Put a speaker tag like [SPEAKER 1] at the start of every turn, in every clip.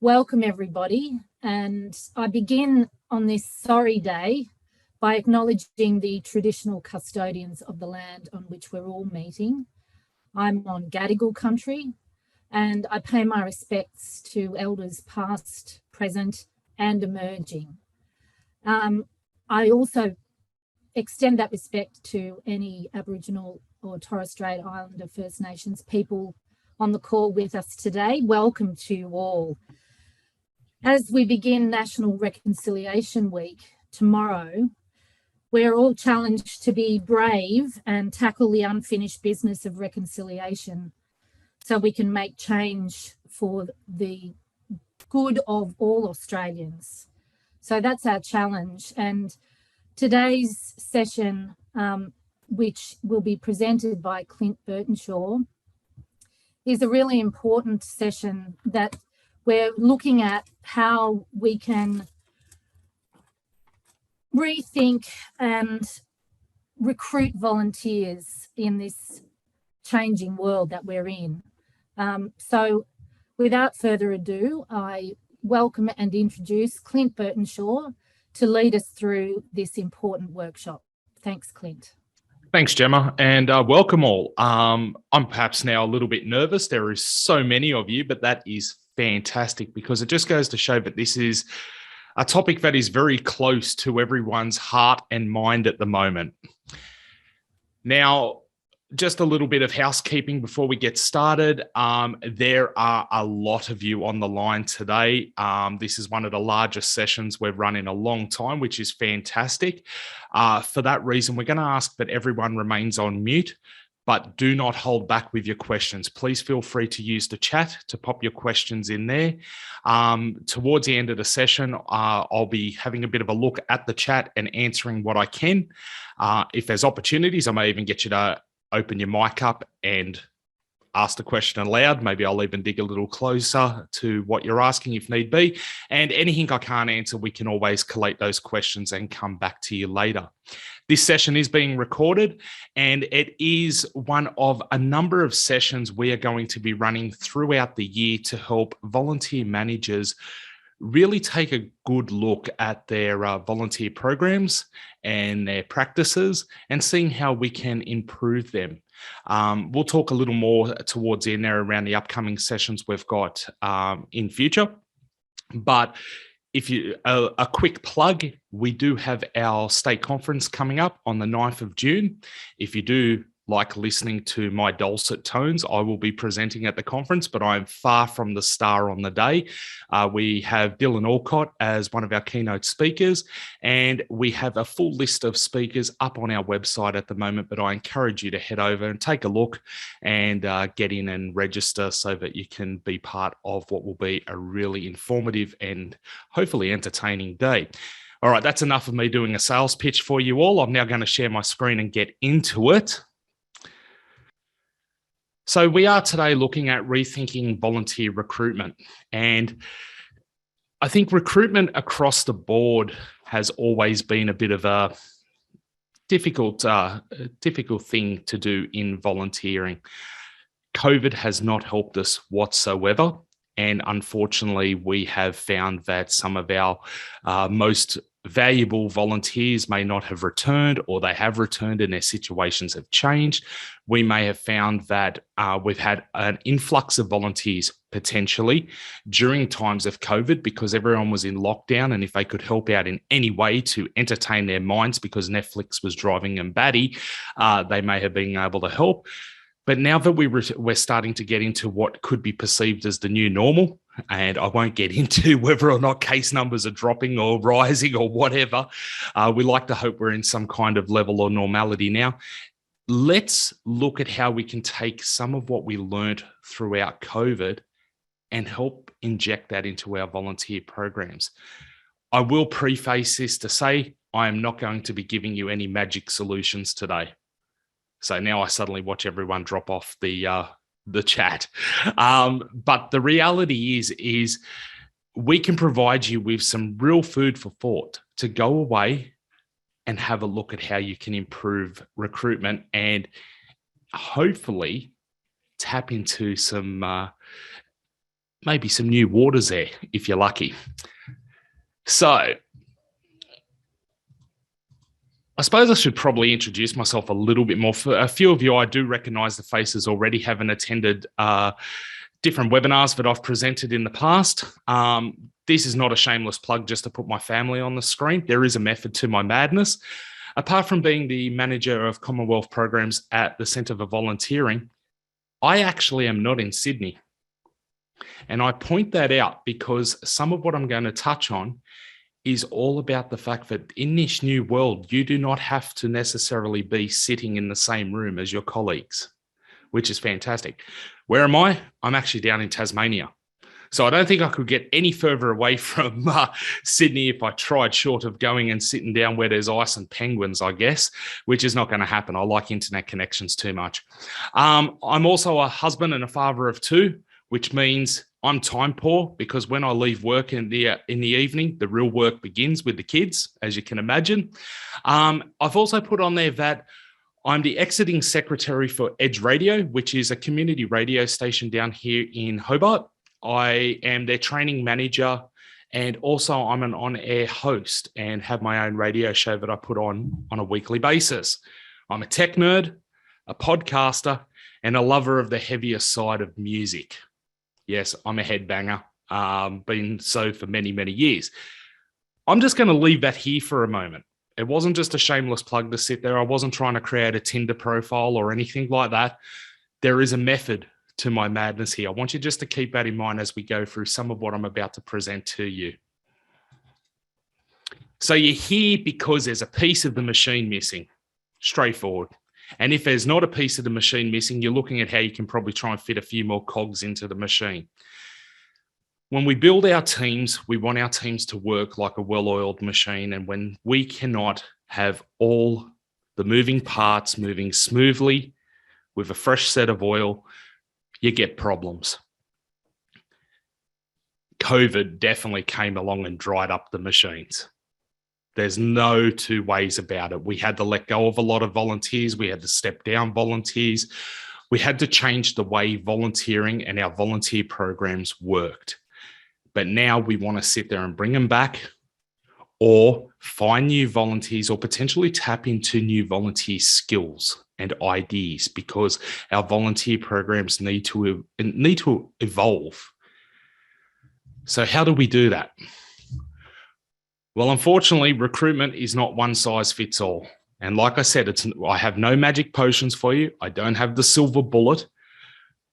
[SPEAKER 1] Welcome everybody, and I begin on this sorry day by acknowledging the traditional custodians of the land on which we're all meeting. I'm on Gadigal country, and I pay my respects to elders past, present and emerging. I also extend that respect to any Aboriginal or Torres Strait Islander First Nations people on the call with us today. Welcome to you all. As we begin National Reconciliation Week tomorrow, we're all challenged to be brave and tackle the unfinished business of reconciliation so we can make change for the good of all Australians. So that's our challenge. And today's session, which will be presented by Clint Bertenshaw, is a really important session that we're looking at how we can rethink and recruit volunteers in this changing world that we're in. So without further ado, I welcome and introduce Clint Bertenshaw to lead us through this important workshop. Thanks, Clint.
[SPEAKER 2] Thanks, Gemma, and welcome all. I'm perhaps now a little bit nervous. There is so many of you, but that is fantastic because it just goes to show that this is a topic that is very close to everyone's heart and mind at the moment. Now, just a little bit of housekeeping before we get started. There are a lot of you on the line today. This is one of the largest sessions we've run in a long time, which is fantastic. For that reason, we're going to ask that everyone remains on mute, but do not hold back with your questions. Please feel free to use the chat to pop your questions in there. Towards the end of the session, I'll be having a bit of a look at the chat and answering what I can. If there's opportunities, I may even get you to open your mic up and ask the question aloud. Maybe I'll even dig a little closer to what you're asking if need be. And anything I can't answer, we can always collate those questions and come back to you later. This session is being recorded, and it is one of a number of sessions we are going to be running throughout the year to help volunteer managers really take a good look at their volunteer programs and their practices and seeing how we can improve them. We'll talk a little more towards the end there around the upcoming sessions we've got in future. But if you a quick plug, we do have our state conference coming up on the 9th of June. If you do like listening to my dulcet tones, I will be presenting at the conference, but I'm far from the star on the day. We have Dylan Alcott as one of our keynote speakers, and we have a full list of speakers up on our website at the moment, but I encourage you to head over and take a look and get in and register so that you can be part of what will be a really informative and hopefully entertaining day. All right, that's enough of me doing a sales pitch for you all. I'm now going to share my screen and get into it. So we are today looking at rethinking volunteer recruitment, and I think recruitment across the board has always been a bit of a difficult thing to do in volunteering. COVID has not helped us whatsoever, and unfortunately, we have found that some of our most valuable volunteers may not have returned, or they have returned and their situations have changed. We may have found that we've had an influx of volunteers potentially during times of COVID because everyone was in lockdown, and if they could help out in any way to entertain their minds because Netflix was driving them batty, they may have been able to help. But now that we're starting to get into what could be perceived as the new normal, and I won't get into whether or not case numbers are dropping or rising or whatever, we like to hope we're in some kind of level of normality now. Let's look at how we can take some of what we learned throughout COVID and help inject that into our volunteer programs. I will preface this to say I am not going to be giving you any magic solutions today. So now I suddenly watch everyone drop off the chat. But the reality is we can provide you with some real food for thought to go away and have a look at how you can improve recruitment and hopefully tap into some maybe some new waters there if you're lucky. So I suppose I should probably introduce myself a little bit more. For a few of you, I do recognize the faces already, having attended different webinars that I've presented in the past. This is not a shameless plug just to put my family on the screen. There is a method to my madness. Apart from being the manager of Commonwealth programs at the Centre for Volunteering, I actually am not in Sydney. And I point that out because some of what I'm going to touch on is all about the fact that in this new world, you do not have to necessarily be sitting in the same room as your colleagues, which is fantastic. Where am I? I'm actually down in Tasmania. So I don't think I could get any further away from Sydney if I tried, short of going and sitting down where there's ice and penguins, I guess, which is not going to happen. I like internet connections too much. I'm also a husband and a father of two, which means I'm time poor because when I leave work in the evening, the real work begins with the kids, as you can imagine. I've also put on there that I'm the exiting secretary for Edge Radio, which is a community radio station down here in Hobart. I am their training manager, and also I'm an on-air host and have my own radio show that I put on a weekly basis. I'm a tech nerd, a podcaster, and a lover of the heavier side of music. Yes, I'm a headbanger, been so for many, many years. I'm just going to leave that here for a moment. It wasn't just a shameless plug to sit there. I wasn't trying to create a Tinder profile or anything like that. There is a method to my madness here. I want you just to keep that in mind as we go through some of what I'm about to present to you. So you're here because there's a piece of the machine missing. Straightforward. And if there's not a piece of the machine missing, you're looking at how you can probably try and fit a few more cogs into the machine. When we build our teams, we want our teams to work like a well-oiled machine. And when we cannot have all the moving parts moving smoothly with a fresh set of oil, you get problems. COVID definitely came along and dried up the machines. There's no two ways about it. We had to let go of a lot of volunteers. We had to step down volunteers. We had to change the way volunteering and our volunteer programs worked. But now we want to sit there and bring them back or find new volunteers or potentially tap into new volunteer skills and ideas because our volunteer programs need to evolve. So how do we do that? Well, unfortunately, recruitment is not one size fits all. And like I said, I have no magic potions for you. I don't have the silver bullet,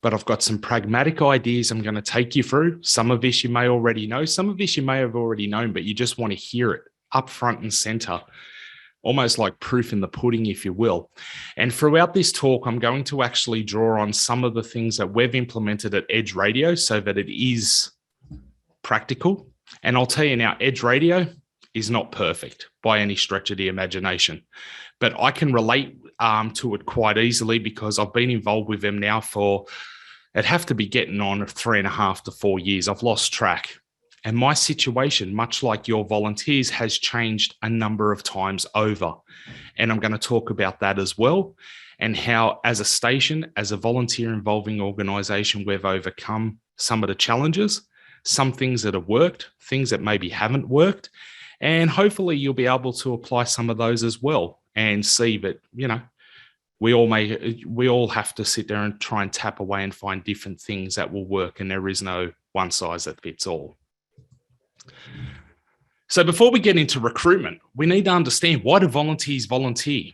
[SPEAKER 2] but I've got some pragmatic ideas I'm going to take you through. Some of this you may already know. Some of this you may have already known, but you just want to hear it up front and center, almost like proof in the pudding, if you will. And throughout this talk, I'm going to actually draw on some of the things that we've implemented at Edge Radio so that it is practical. And I'll tell you now, Edge Radio is not perfect by any stretch of the imagination, but I can relate to it quite easily because I've been involved with them now for, it'd have to be getting on 3.5 to 4 years. I've lost track. And my situation, much like your volunteers, has changed a number of times over. And I'm going to talk about that as well, and how as a station, as a volunteer involving organisation, we've overcome some of the challenges, some things that have worked, things that maybe haven't worked. And hopefully you'll be able to apply some of those as well and see that, you know, we all have to sit there and try and tap away and find different things that will work. And there is no one size that fits all. So before we get into recruitment, we need to understand, why do volunteers volunteer?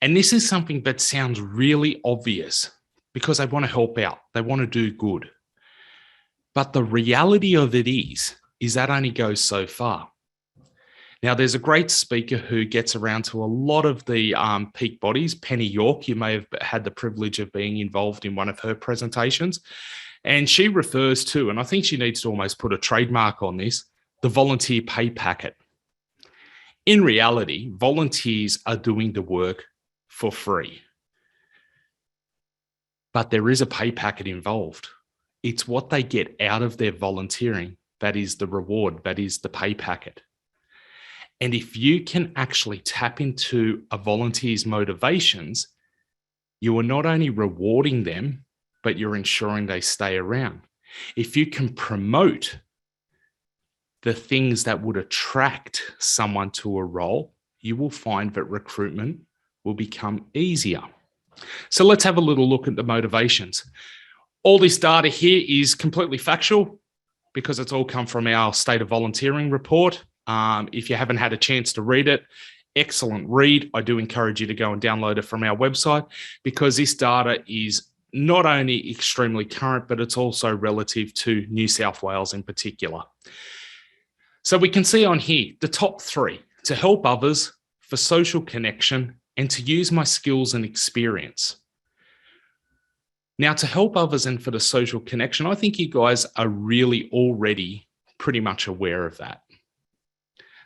[SPEAKER 2] And this is something that sounds really obvious because they want to help out. They want to do good. But the reality of it is that only goes so far. Now, there's a great speaker who gets around to a lot of the peak bodies, Penny York. You may have had the privilege of being involved in one of her presentations. And she refers to, and I think she needs to almost put a trademark on this, the volunteer pay packet. In reality, volunteers are doing the work for free. But there is a pay packet involved. It's what they get out of their volunteering that is the reward, that is the pay packet. And if you can actually tap into a volunteer's motivations, you are not only rewarding them but you're ensuring they stay around. If you can promote the things that would attract someone to a role, you will find that recruitment will become easier. So let's have a little look at the motivations. All this data here is completely factual because it's all come from our State of Volunteering report. If you haven't had a chance to read it, excellent read. I do encourage you to go and download it from our website because this data is not only extremely current, but it's also relative to New South Wales in particular. So we can see on here the top three: to help others, for social connection, and to use my skills and experience. Now, to help others and for the social connection, I think you guys are really already pretty much aware of that.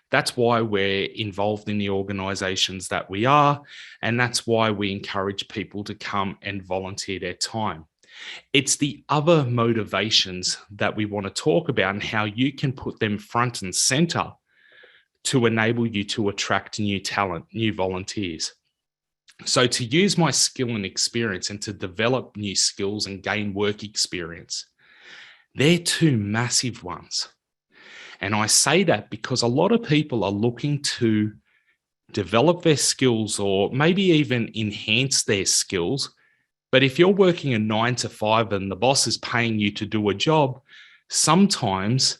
[SPEAKER 2] That's why we're involved in the organisations that we are, and that's why we encourage people to come and volunteer their time. It's the other motivations that we want to talk about and how you can put them front and centre to enable you to attract new talent, new volunteers. So to use my skill and experience and to develop new skills and gain work experience, they're two massive ones. And I say that because a lot of people are looking to develop their skills or maybe even enhance their skills. But if you're working a 9 to 5 and the boss is paying you to do a job, sometimes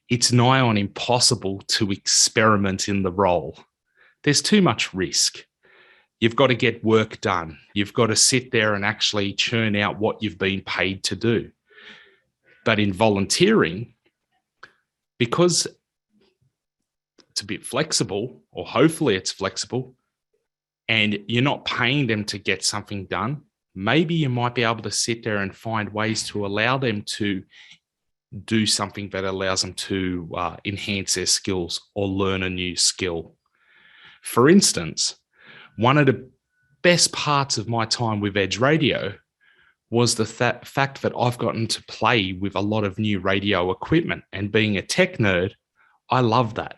[SPEAKER 2] it's nigh on impossible to experiment in the role. There's too much risk. You've got to get work done. You've got to sit there and actually churn out what you've been paid to do. But in volunteering, because it's a bit flexible, or hopefully it's flexible, and you're not paying them to get something done, maybe you might be able to sit there and find ways to allow them to do something that allows them to enhance their skills or learn a new skill. For instance, one of the best parts of my time with Edge Radio was the fact that I've gotten to play with a lot of new radio equipment, and being a tech nerd, I love that.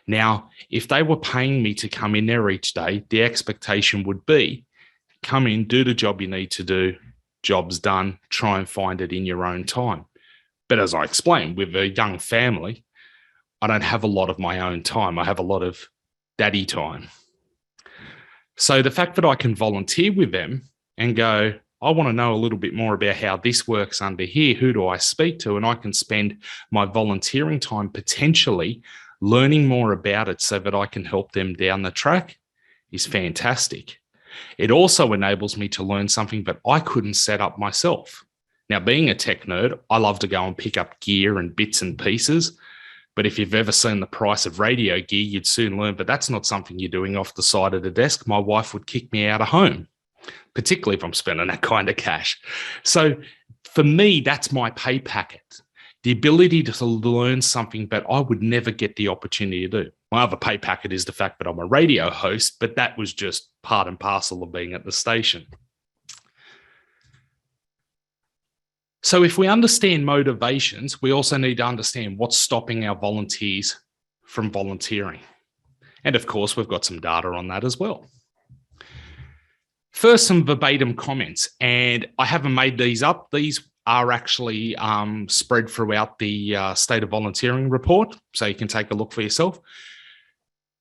[SPEAKER 2] Now, if they were paying me to come in there each day, the expectation would be, come in, do the job you need to do, job's done, try and find it in your own time. But as I explained, with a young family, I don't have a lot of my own time. I have a lot of daddy time. So the fact that I can volunteer with them and go, I want to know a little bit more about how this works under here, who do I speak to? And I can spend my volunteering time potentially learning more about it so that I can help them down the track is fantastic. It also enables me to learn something that I couldn't set up myself. Now, being a tech nerd, I love to go and pick up gear and bits and pieces. But if you've ever seen the price of radio gear, you'd soon learn that that's not something you're doing off the side of the desk. My wife would kick me out of home, particularly if I'm spending that kind of cash. So for me, that's my pay packet, the ability to learn something that I would never get the opportunity to do. My other pay packet is the fact that I'm a radio host, but that was just part and parcel of being at the station. So if we understand motivations, we also need to understand what's stopping our volunteers from volunteering. And of course, we've got some data on that as well. First, some verbatim comments, and I haven't made these up. These are actually spread throughout the State of Volunteering report, so you can take a look for yourself.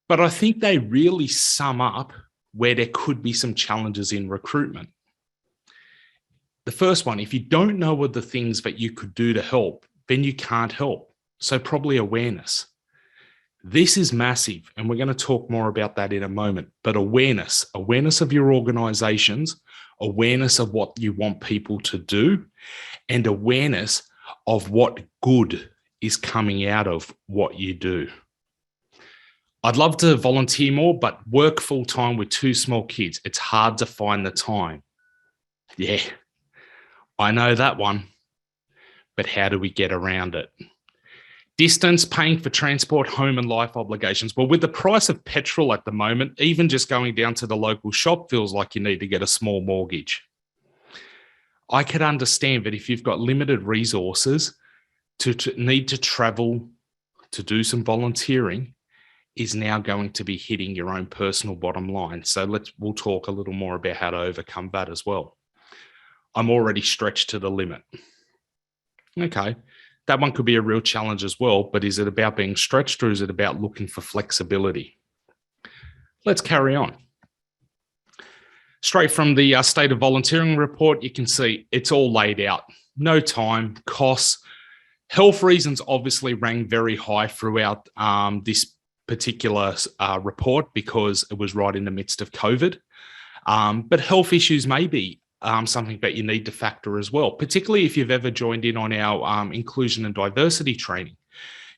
[SPEAKER 2] But I think they really sum up where there could be some challenges in recruitment. The first one, if you don't know what the things that you could do to help, then you can't help. So probably awareness. This is massive, and we're going to talk more about that in a moment. But awareness of your organizations, awareness of what you want people to do, and awareness of what good is coming out of what you do. I'd love to volunteer more, but work full time with 2 small kids. It's hard to find the time. Yeah. I know that one, but how do we get around it? Distance, paying for transport, home and life obligations. Well, with the price of petrol at the moment, even just going down to the local shop feels like you need to get a small mortgage. I could understand that if you've got limited resources to need to travel to do some volunteering is now going to be hitting your own personal bottom line. So we'll talk a little more about how to overcome that as well. I'm already stretched to the limit. Okay, that one could be a real challenge as well, but is it about being stretched or is it about looking for flexibility? Let's carry on. Straight from the State of Volunteering report, you can see it's all laid out. No time, costs. Health reasons obviously rang very high throughout this particular report because it was right in the midst of COVID. But health issues may be something that you need to factor as well, particularly if you've ever joined in on our inclusion and diversity training.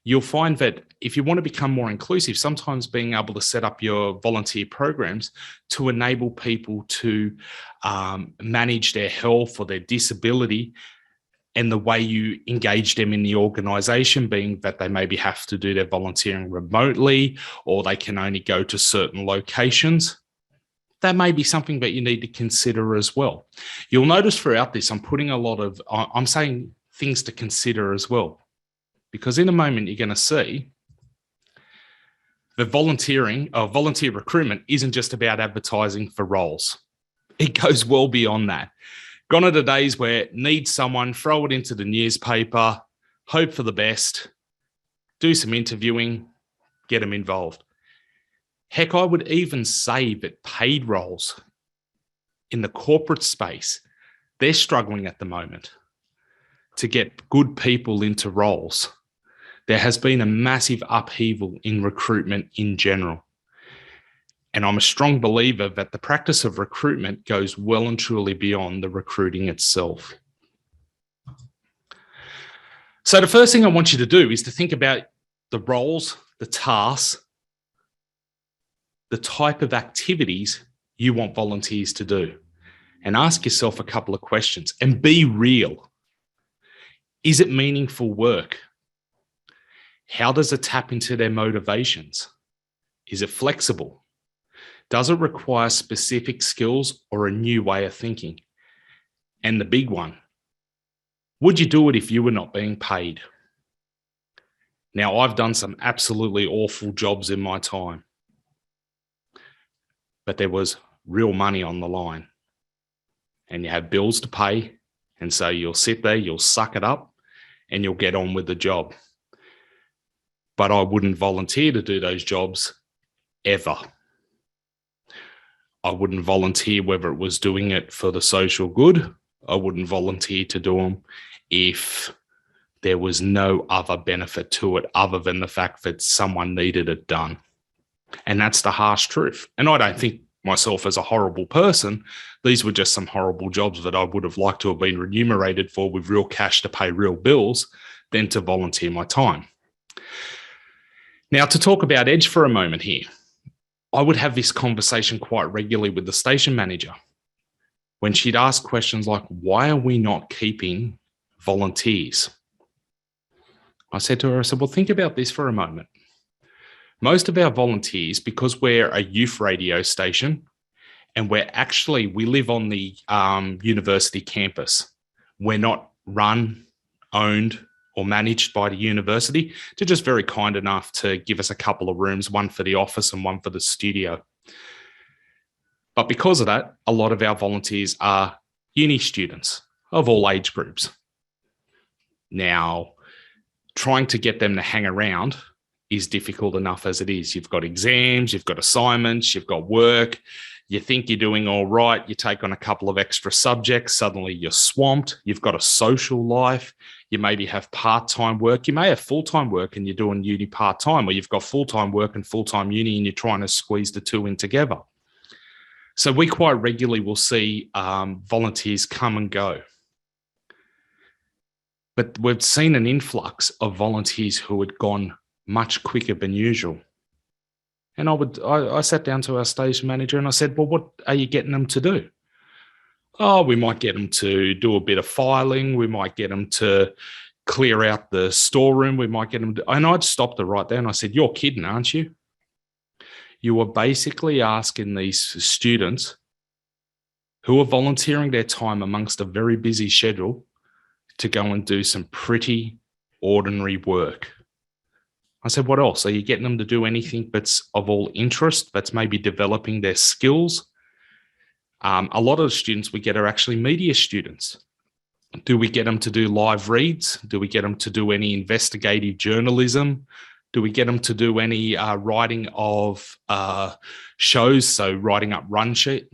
[SPEAKER 2] You'll find that if you want to become more inclusive, sometimes being able to set up your volunteer programs to enable people to manage their health or their disability and the way you engage them in the organisation, being that they maybe have to do their volunteering remotely or they can only go to certain locations. That may be something that you need to consider as well. You'll notice throughout this, I'm saying things to consider as well, because in a moment you're going to see that volunteer recruitment isn't just about advertising for roles. It goes well beyond that. Gone are the days where need someone, throw it into the newspaper, hope for the best, do some interviewing, get them involved. Heck, I would even say that paid roles in the corporate space, they're struggling at the moment to get good people into roles. There has been a massive upheaval in recruitment in general. And I'm a strong believer that the practice of recruitment goes well and truly beyond the recruiting itself. So the first thing I want you to do is to think about the roles, the tasks, the type of activities you want volunteers to do. And ask yourself a couple of questions and be real. Is it meaningful work? How does it tap into their motivations? Is it flexible? Does it require specific skills or a new way of thinking? And the big one, would you do it if you were not being paid? Now, I've done some absolutely awful jobs in my time, but there was real money on the line and you have bills to pay. And so you'll sit there, you'll suck it up and you'll get on with the job. But I wouldn't volunteer to do those jobs ever. I wouldn't volunteer whether it was doing it for the social good. I wouldn't volunteer to do them if there was no other benefit to it other than the fact that someone needed it done. And that's the harsh truth. And I don't think myself as a horrible person. These were just some horrible jobs that I would have liked to have been remunerated for with real cash to pay real bills than to volunteer my time. Now, to talk about edge for a moment here, I would have this conversation quite regularly with the station manager when she'd ask questions like, why are we not keeping volunteers? I said to her, well, think about this for a moment. Most of our volunteers, because we're a youth radio station and we live on the university campus, we're not run, owned, or managed by the university. They're just very kind enough to give us a couple of rooms, one for the office and one for the studio. But because of that, a lot of our volunteers are uni students of all age groups. Now, trying to get them to hang around is difficult enough as it is. You've got exams, you've got assignments, you've got work. You think you're doing all right. You take on a couple of extra subjects. Suddenly you're swamped. You've got a social life. You maybe have part-time work. You may have full-time work and you're doing uni part-time, or you've got full-time work and full-time uni and you're trying to squeeze the two in together. So we quite regularly will see volunteers come and go. But we've seen an influx of volunteers who had gone much quicker than usual. And I sat down to our station manager and I said, well, what are you getting them to do? Oh, we might get them to do a bit of filing. We might get them to clear out the storeroom. We might get them to, and I'd stopped her right there and I said, you're kidding, aren't you? You are basically asking these students who are volunteering their time amongst a very busy schedule to go and do some pretty ordinary work. I said, what else? Are you getting them to do anything that's of all interest, that's maybe developing their skills? A lot of the students we get are actually media students. Do we get them to do live reads? Do we get them to do any investigative journalism? Do we get them to do any writing of shows, so writing up run sheet?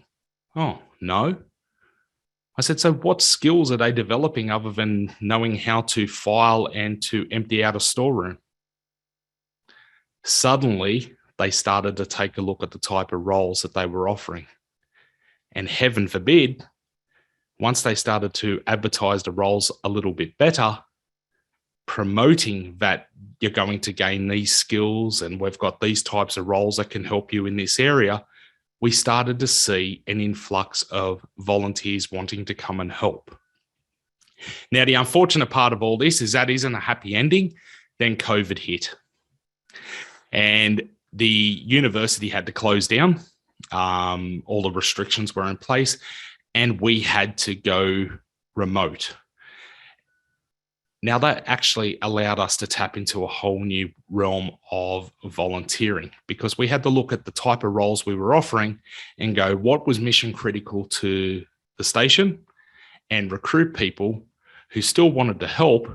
[SPEAKER 2] Oh, no. I said, so what skills are they developing other than knowing how to file and to empty out a storeroom? Suddenly, they started to take a look at the type of roles that they were offering. And heaven forbid, once they started to advertise the roles a little bit better, promoting that you're going to gain these skills and we've got these types of roles that can help you in this area, we started to see an influx of volunteers wanting to come and help. Now, the unfortunate part of all this is that isn't a happy ending. Then COVID hit. And the university had to close down. All the restrictions were in place. And we had to go remote. Now, that actually allowed us to tap into a whole new realm of volunteering, because we had to look at the type of roles we were offering and go, what was mission critical to the station, and recruit people who still wanted to help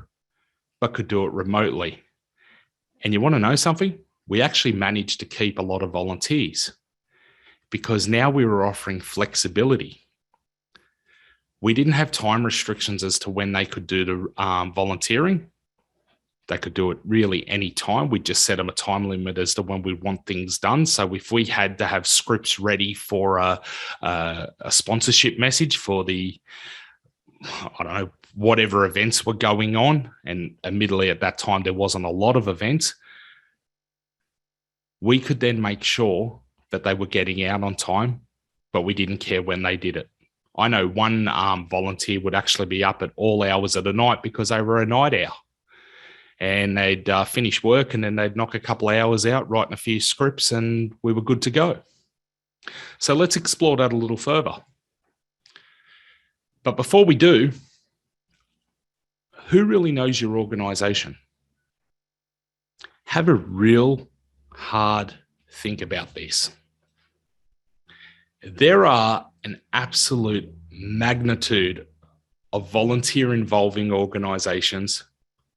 [SPEAKER 2] but could do it remotely. And you want to know something? We actually managed to keep a lot of volunteers because now we were offering flexibility. We didn't have time restrictions as to when they could do the volunteering. They could do it really any time. We just set them a time limit as to when we want things done. So if we had to have scripts ready for a sponsorship message for the, I don't know, whatever events were going on, and admittedly at that time there wasn't a lot of events, we could then make sure that they were getting out on time, but we didn't care when they did it. I know one volunteer would actually be up at all hours of the night because they were a night owl. And they'd finish work and then they'd knock a couple of hours out, writing a few scripts, and we were good to go. So let's explore that a little further. But before we do, who really knows your organisation? Have a real hard think about this. There are an absolute magnitude of volunteer involving organisations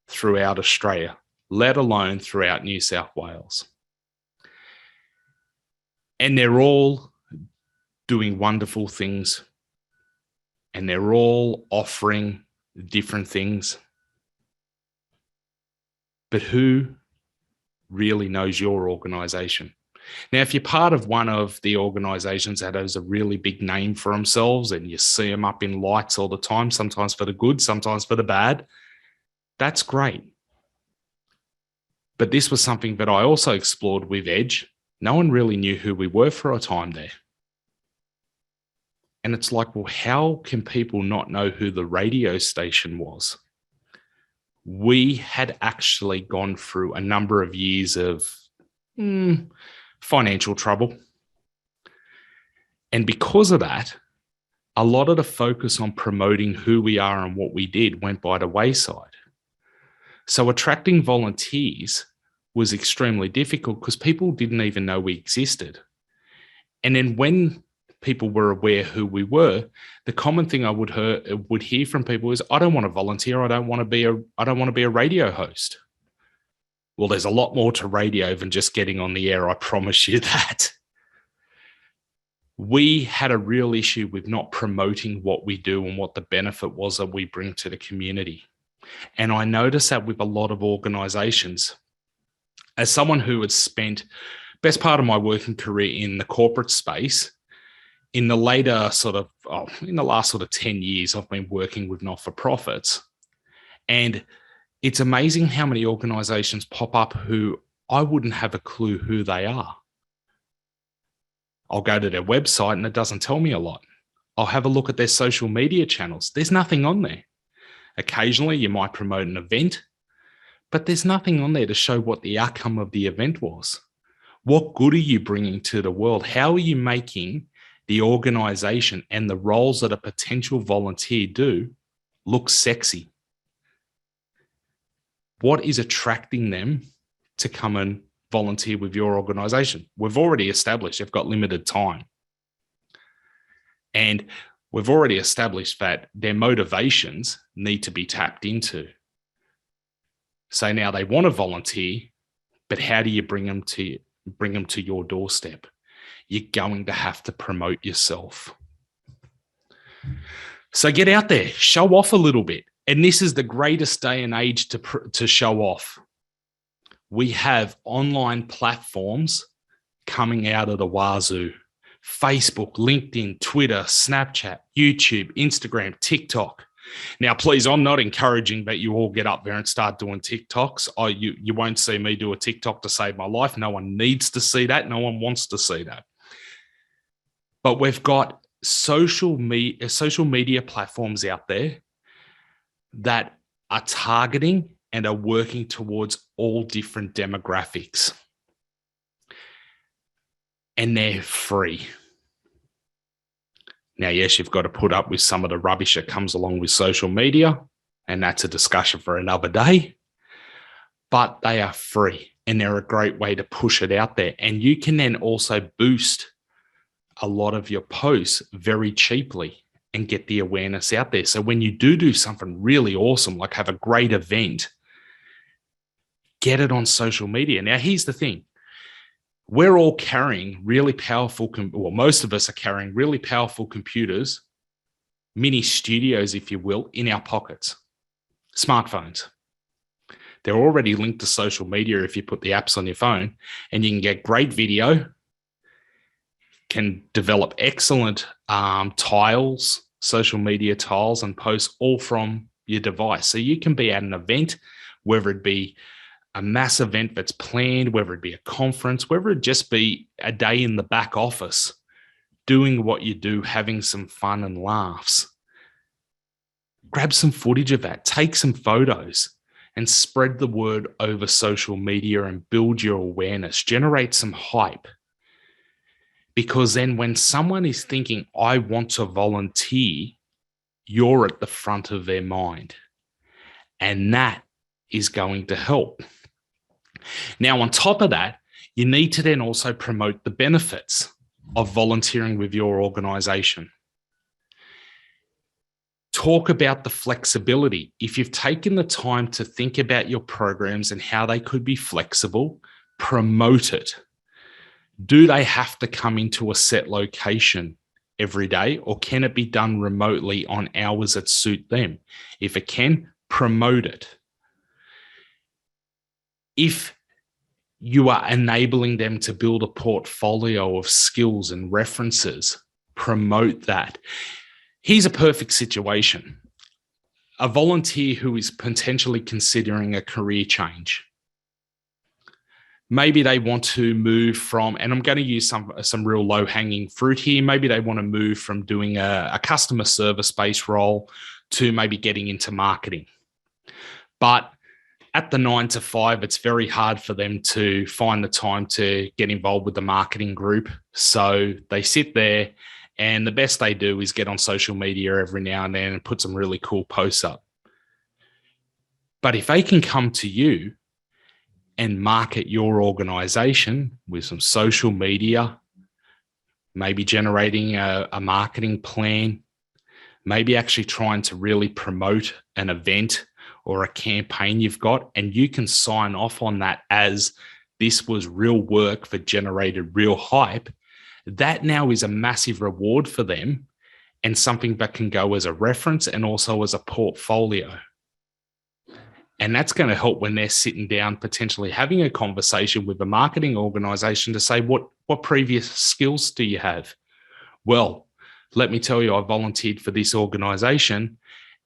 [SPEAKER 2] throughout Australia, let alone throughout New South Wales. And they're all doing wonderful things, and they're all offering different things. But who really knows your organisation? Now, if you're part of one of the organisations that has a really big name for themselves and you see them up in lights all the time, sometimes for the good, sometimes for the bad, that's great. But this was something that I also explored with Edge. No one really knew who we were for a time there. And it's like, well, how can people not know who the radio station was? We had actually gone through a number of years of financial trouble. And because of that, a lot of the focus on promoting who we are and what we did went by the wayside. So attracting volunteers was extremely difficult because people didn't even know we existed. And then when people were aware who we were, the common thing I would hear from people is, I don't want to volunteer. I don't want to be a radio host. Well, there's a lot more to radio than just getting on the air. I promise you that. We had a real issue with not promoting what we do and what the benefit was that we bring to the community. And I noticed that with a lot of organizations. As someone who had spent best part of my working career in the corporate space, in the last sort of 10 years, I've been working with not-for-profits. And it's amazing how many organizations pop up who I wouldn't have a clue who they are. I'll go to their website and it doesn't tell me a lot. I'll have a look at their social media channels. There's nothing on there. Occasionally you might promote an event, but there's nothing on there to show what the outcome of the event was. What good are you bringing to the world? How are you making the organization and the roles that a potential volunteer do look sexy? What is attracting them to come and volunteer with your organization? We've already established they've got limited time. And we've already established that their motivations need to be tapped into. So now they want to volunteer, but how do you bring them to your doorstep? You're going to have to promote yourself. So get out there, show off a little bit. And this is the greatest day and age to show off. We have online platforms coming out of the wazoo. Facebook, LinkedIn, Twitter, Snapchat, YouTube, Instagram, TikTok. Now, please, I'm not encouraging that you all get up there and start doing TikToks. You won't see me do a TikTok to save my life. No one needs to see that. No one wants to see that. But we've got social media platforms out there that are targeting and are working towards all different demographics. And they're free. Now, yes, you've got to put up with some of the rubbish that comes along with social media, and that's a discussion for another day. But they are free, and they're a great way to push it out there. And you can then also boost a lot of your posts very cheaply and get the awareness out there. So when you do something really awesome, like have a great event, get it on social media. Now, here's the thing. We're all carrying really powerful, most of us are carrying really powerful computers, mini studios, if you will, in our pockets, smartphones. They're already linked to social media if you put the apps on your phone, and you can get great video, can develop excellent tiles, social media tiles and posts all from your device. So you can be at an event, whether it be a mass event that's planned, whether it be a conference, whether it just be a day in the back office, doing what you do, having some fun and laughs. Grab some footage of that, take some photos and spread the word over social media and build your awareness, generate some hype. Because then when someone is thinking, I want to volunteer, you're at the front of their mind. And that is going to help. Now, on top of that, you need to then also promote the benefits of volunteering with your organization. Talk about the flexibility. If you've taken the time to think about your programs and how they could be flexible, promote it. Do they have to come into a set location every day, or can it be done remotely on hours that suit them? If it can, promote it. If you are enabling them to build a portfolio of skills and references, promote that. Here's a perfect situation. A volunteer who is potentially considering a career change. Maybe they want to move from, and I'm going to use some real low-hanging fruit here. Maybe they want to move from doing a customer service-based role to maybe getting into marketing. But at the 9 to 5, it's very hard for them to find the time to get involved with the marketing group. So they sit there, and the best they do is get on social media every now and then and put some really cool posts up. But if they can come to you and market your organization with some social media, maybe generating a marketing plan, maybe actually trying to really promote an event or a campaign you've got, and you can sign off on that as this was real work that generated real hype, that now is a massive reward for them and something that can go as a reference and also as a portfolio. And that's going to help when they're sitting down, potentially having a conversation with the marketing organization to say, what previous skills do you have? Well, let me tell you, I volunteered for this organization,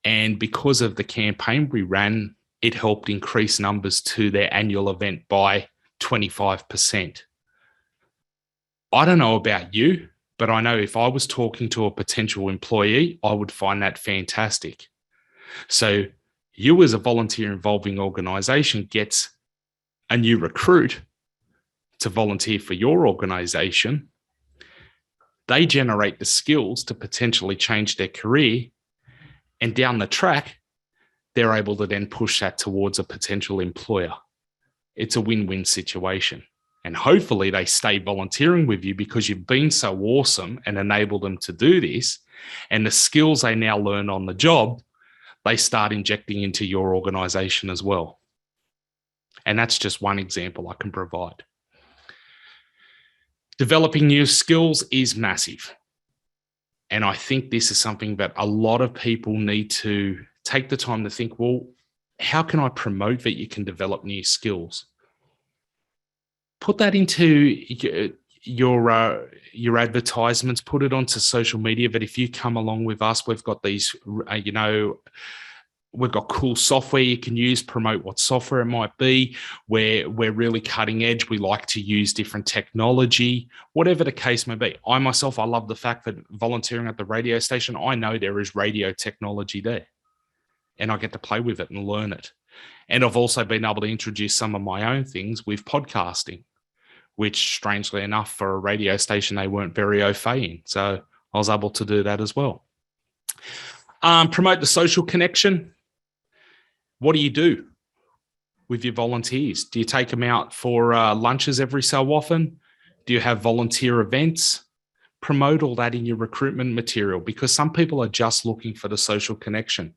[SPEAKER 2] and because of the campaign we ran, it helped increase numbers to their annual event by 25%. I don't know about you, but I know if I was talking to a potential employee, I would find that fantastic. So you as a volunteer involving organization gets a new recruit to volunteer for your organization. They generate the skills to potentially change their career. And down the track, they're able to then push that towards a potential employer. It's a win-win situation. And hopefully they stay volunteering with you because you've been so awesome and enabled them to do this. And the skills they now learn on the job, they start injecting into your organization as well. And that's just one example I can provide. Developing new skills is massive. And I think this is something that a lot of people need to take the time to think, well, how can I promote that you can develop new skills? Put that into your advertisements, put it onto social media. But if you come along with us, we've got these, we've got cool software you can use, promote what software it might be. We're really cutting edge. We like to use different technology, whatever the case may be. I myself, I love the fact that volunteering at the radio station, I know there is radio technology there and I get to play with it and learn it. And I've also been able to introduce some of my own things with podcasting, which strangely enough for a radio station, they weren't very au fait in. So I was able to do that as well. Promote the social connection. What do you do with your volunteers? Do you take them out for lunches every so often? Do you have volunteer events? Promote all that in your recruitment material, because some people are just looking for the social connection.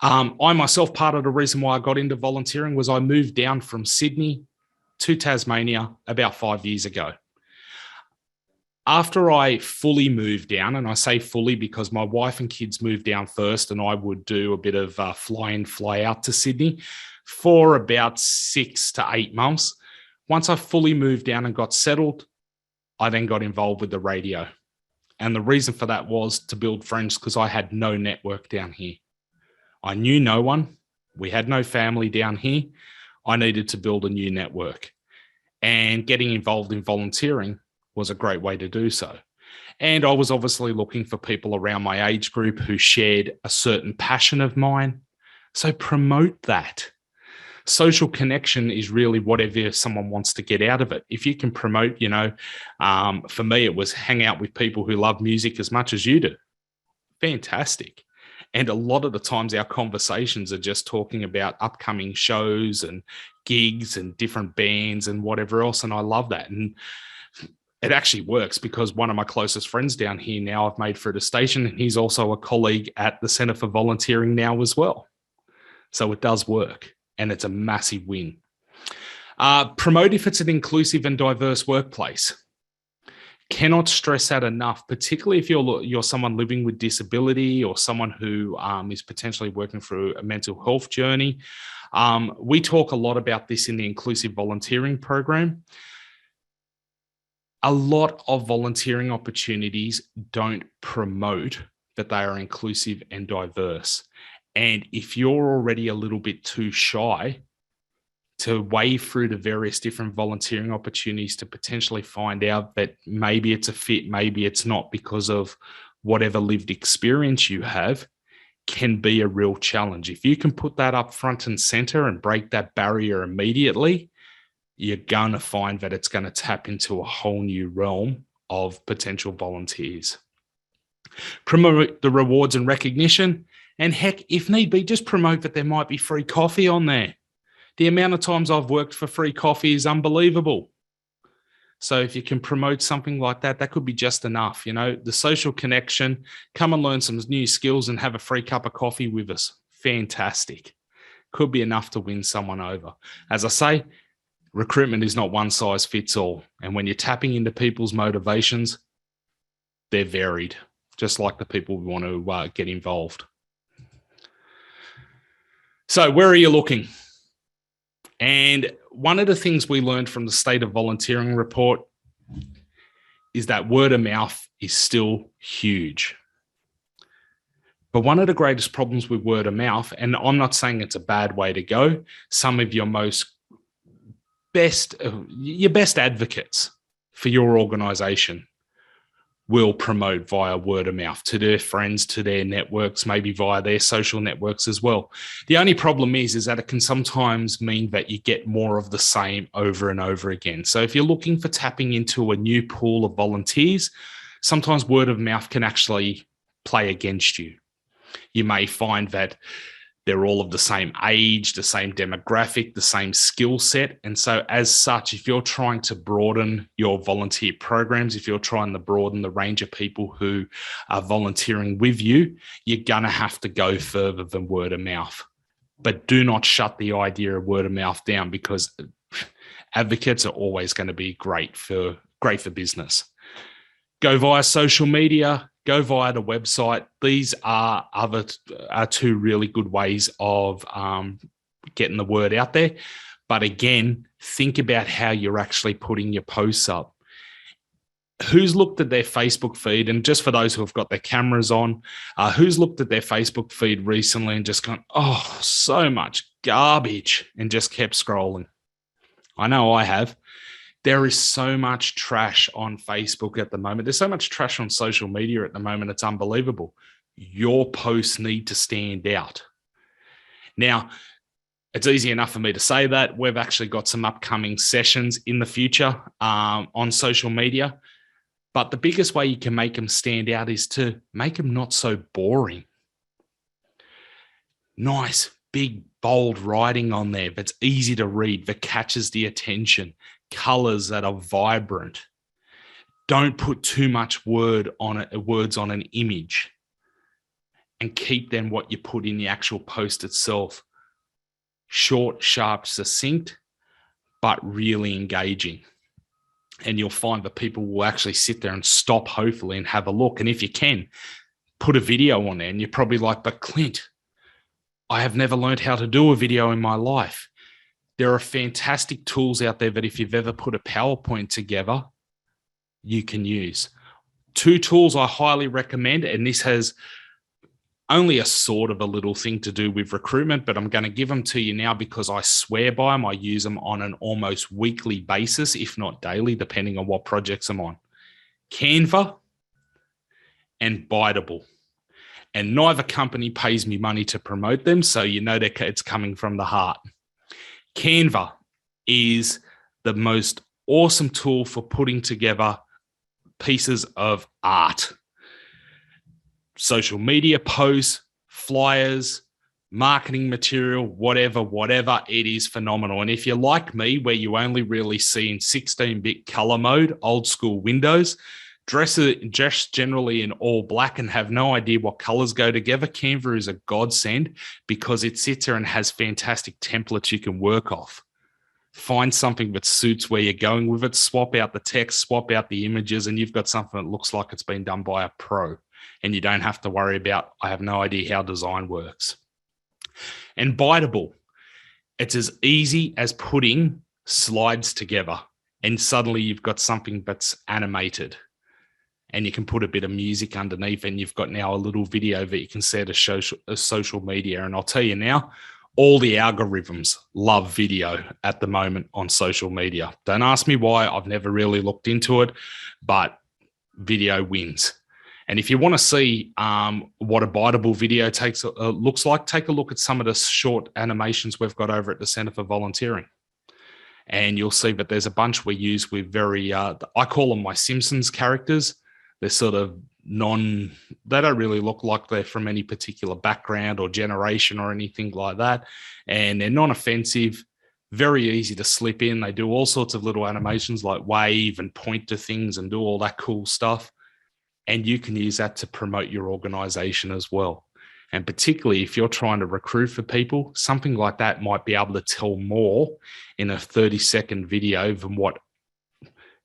[SPEAKER 2] I myself, part of the reason why I got into volunteering was I moved down from Sydney to Tasmania about 5 years ago. After I fully moved down, and I say fully because my wife and kids moved down first, and I would do a bit of fly in, fly out to Sydney for about 6 to 8 months. Once I fully moved down and got settled, I then got involved with the radio. And the reason for that was to build friends, because I had no network down here. I knew no one. We had no family down here. I needed to build a new network. And getting involved in volunteering was a great way to do so. And I was obviously looking for people around my age group who shared a certain passion of mine. So promote that. Social connection is really whatever someone wants to get out of it. If you can promote, for me, it was hang out with people who love music as much as you do. Fantastic. And a lot of the times our conversations are just talking about upcoming shows and gigs and different bands and whatever else. And I love that. And it actually works, because one of my closest friends down here now I've made for the station, and he's also a colleague at the Centre for Volunteering now as well. So it does work, and it's a massive win. Promote if it's an inclusive and diverse workplace. Cannot stress that enough, particularly if you're someone living with disability or someone who is potentially working through a mental health journey. We talk a lot about this in the inclusive volunteering program. A lot of volunteering opportunities don't promote that they are inclusive and diverse. And if you're already a little bit too shy to wade through the various different volunteering opportunities to potentially find out that maybe it's a fit, maybe it's not, because of whatever lived experience you have, can be a real challenge. If you can put that up front and center and break that barrier immediately, you're going to find that it's going to tap into a whole new realm of potential volunteers. Promote the rewards and recognition. And heck, if need be, just promote that there might be free coffee on there. The amount of times I've worked for free coffee is unbelievable. So if you can promote something like that, that could be just enough. The social connection, come and learn some new skills and have a free cup of coffee with us. Fantastic. Could be enough to win someone over. As I say, recruitment is not one size fits all. And when you're tapping into people's motivations, they're varied, just like the people we want to get involved. So where are you looking? And one of the things we learned from the State of Volunteering report is that word of mouth is still huge. But one of the greatest problems with word of mouth, and I'm not saying it's a bad way to go, some of your best advocates for your organization will promote via word of mouth to their friends, to their networks, maybe via their social networks as well. The only problem is that it can sometimes mean that you get more of the same over and over again. So if you're looking for tapping into a new pool of volunteers, sometimes word of mouth can actually play against you. You may find that They're all of the same age, the same demographic, the same skill set. And so as such, if you're trying to broaden your volunteer programs, if you're trying to broaden the range of people who are volunteering with you, you're going to have to go further than word of mouth. But do not shut the idea of word of mouth down, because advocates are always going to be great for business. Go via social media, go via the website. These are two really good ways of getting the word out there. But again, think about how you're actually putting your posts up. Who's looked at their Facebook feed? And just for those who have got their cameras on, who's looked at their Facebook feed recently and just gone, oh, so much garbage, and just kept scrolling? I know I have. There is so much trash on Facebook at the moment. There's so much trash on social media at the moment. It's unbelievable. Your posts need to stand out. Now, it's easy enough for me to say that. We've actually got some upcoming sessions in the future on social media. But the biggest way you can make them stand out is to make them not so boring. Nice, big, bold writing on there that's easy to read, that catches the attention. Colors that are vibrant. Don't put too much words on an image, and keep then what you put in the actual post itself short, sharp, succinct, but really engaging. And you'll find that people will actually sit there and stop, hopefully, and have a look. And if you can, put a video on there. And you're probably like, but Clint, I have never learned how to do a video in my life. There are fantastic tools out there that if you've ever put a PowerPoint together, you can use. 2 tools I highly recommend, and this has only a sort of a little thing to do with recruitment, but I'm going to give them to you now because I swear by them. I use them on an almost weekly basis, if not daily, depending on what projects I'm on. Canva and Biteable. And neither company pays me money to promote them, so you know that it's coming from the heart. Canva is the most awesome tool for putting together pieces of art. Social media posts, flyers, marketing material, whatever, it is phenomenal. And if you're like me, where you only really see in 16-bit color mode, old school Windows, dress generally in all black and have no idea what colors go together, Canva is a godsend because it sits there and has fantastic templates you can work off. Find something that suits where you're going with it, swap out the text, swap out the images, and you've got something that looks like it's been done by a pro. And you don't have to worry about, I have no idea how design works. And Biteable, it's as easy as putting slides together, and suddenly you've got something that's animated. And you can put a bit of music underneath, and you've got now a little video that you can set to social media. And I'll tell you now, all the algorithms love video at the moment on social media. Don't ask me why. I've never really looked into it, but video wins. And if you want to see what a Biteable video looks like, take a look at some of the short animations we've got over at the Centre for Volunteering. And you'll see that there's a bunch we use with very, I call them my Simpsons characters. They're sort of they don't really look like they're from any particular background or generation or anything like that. And they're non-offensive, very easy to slip in. They do all sorts of little animations like wave and point to things and do all that cool stuff. And you can use that to promote your organization as well. And particularly if you're trying to recruit for people, something like that might be able to tell more in a 30-second video than what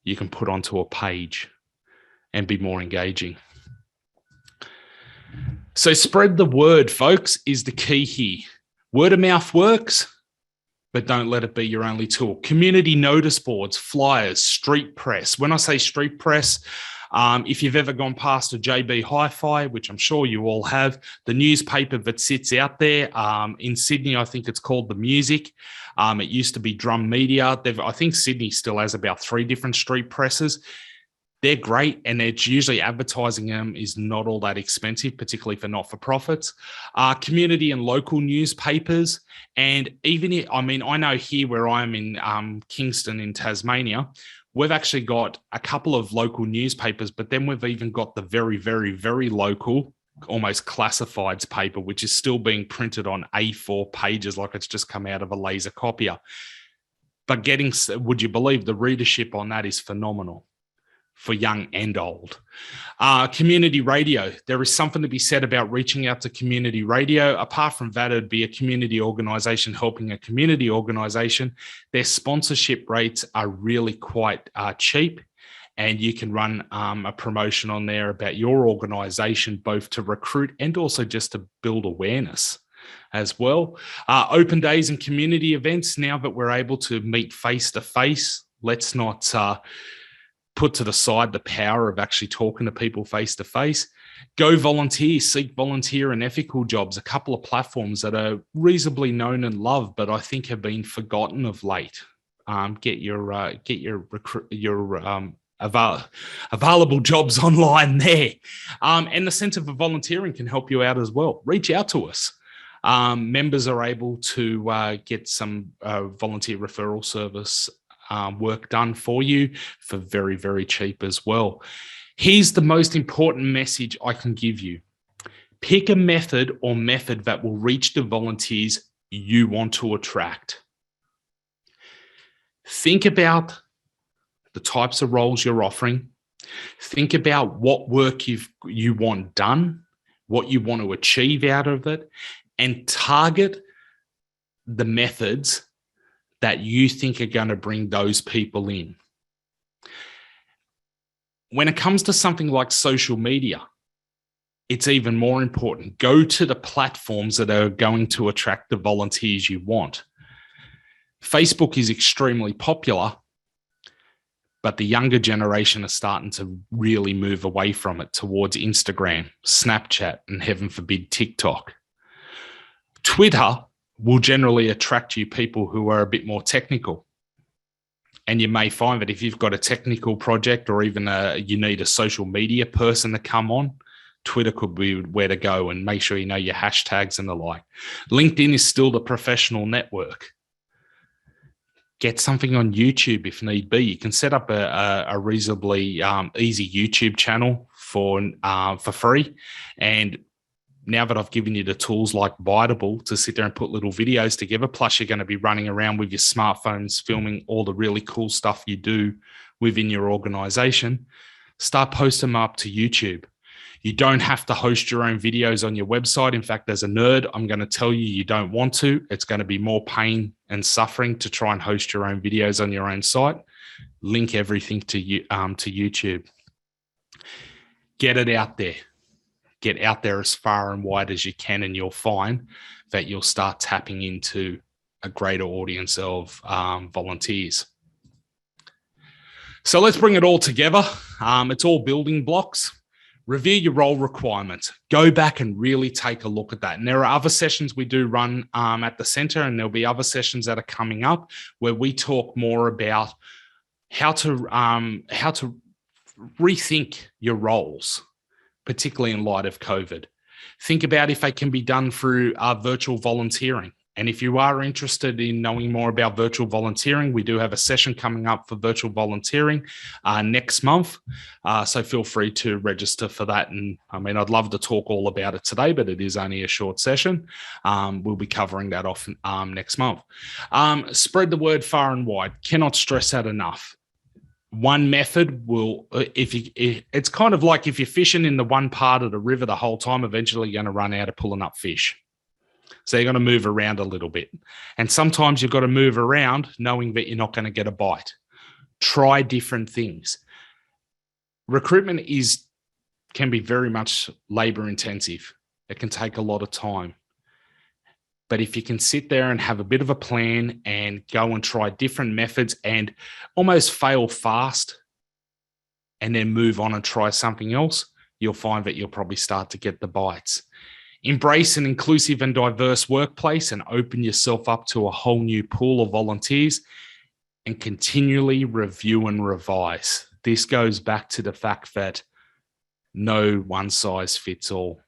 [SPEAKER 2] you can put onto a page and be more engaging. So spread the word, folks, is the key here. Word of mouth works, but don't let it be your only tool. Community notice boards, flyers, street press. When I say street press, if you've ever gone past a JB Hi-Fi, which I'm sure you all have, the newspaper that sits out there in Sydney, I think it's called The Music. It used to be Drum Media. I think Sydney still has about 3 different street presses. They're great, and it's usually advertising them is not all that expensive, particularly for not-for-profits. Community and local newspapers, and even, I know here where I'm in Kingston in Tasmania, we've actually got a couple of local newspapers, but then we've even got the very, very, very local almost classifieds paper, which is still being printed on A4 pages like it's just come out of a laser copier. But would you believe the readership on that is phenomenal for young and old. Community radio. There is something to be said about reaching out to community radio. Apart from that, it'd be a community organization helping a community organization. Their sponsorship rates are really quite cheap, and you can run a promotion on there about your organization, both to recruit and also just to build awareness as well. Open days and community events. Now that we're able to meet face to face, let's not put to the side the power of actually talking to people face to face. Go volunteer, seek volunteer and ethical jobs. A couple of platforms that are reasonably known and loved, but I think have been forgotten of late. Get your available jobs online there. And the Centre for Volunteering can help you out as well. Reach out to us. Members are able to get some volunteer referral service work done for you for very, very cheap as well. Here's the most important message I can give you. Pick a method or method that will reach the volunteers you want to attract. Think about the types of roles you're offering. Think about what work you want done, what you want to achieve out of it, and target the methods that you think are going to bring those people in. When it comes to something like social media, it's even more important. Go to the platforms that are going to attract the volunteers you want. Facebook is extremely popular, but the younger generation are starting to really move away from it towards Instagram, Snapchat, and heaven forbid, TikTok. Twitter will generally attract you people who are a bit more technical. And you may find that if you've got a technical project or even you need a social media person to come on, Twitter could be where to go, and make sure you know your hashtags and the like. LinkedIn is still the professional network. Get something on YouTube if need be. You can set up a reasonably easy YouTube channel for free. And now that I've given you the tools like Biteable to sit there and put little videos together, plus you're going to be running around with your smartphones filming all the really cool stuff you do within your organization, start posting them up to YouTube. You don't have to host your own videos on your website. In fact, as a nerd, I'm going to tell you, you don't want to. It's going to be more pain and suffering to try and host your own videos on your own site. Link everything to YouTube. Get it out there. Get out there as far and wide as you can, and you'll find that you'll start tapping into a greater audience of volunteers. So let's bring it all together. It's all building blocks. Review your role requirements. Go back and really take a look at that. And there are other sessions we do run at the centre, and there'll be other sessions that are coming up where we talk more about how to rethink your roles, particularly in light of COVID. Think about if they can be done through virtual volunteering. And if you are interested in knowing more about virtual volunteering, we do have a session coming up for virtual volunteering next month. So feel free to register for that. And I mean, I'd love to talk all about it today, but it is only a short session. We'll be covering that off next month. Spread the word far and wide. Cannot stress that enough. One method will, it's kind of like if you're fishing in the one part of the river the whole time, eventually you're going to run out of pulling up fish. So you're going to move around a little bit. And sometimes you've got to move around knowing that you're not going to get a bite. Try different things. Recruitment can be very much labor intensive. It can take a lot of time. But if you can sit there and have a bit of a plan and go and try different methods and almost fail fast and then move on and try something else, you'll find that you'll probably start to get the bites. Embrace an inclusive and diverse workplace and open yourself up to a whole new pool of volunteers, and continually review and revise. This goes back to the fact that no one size fits all.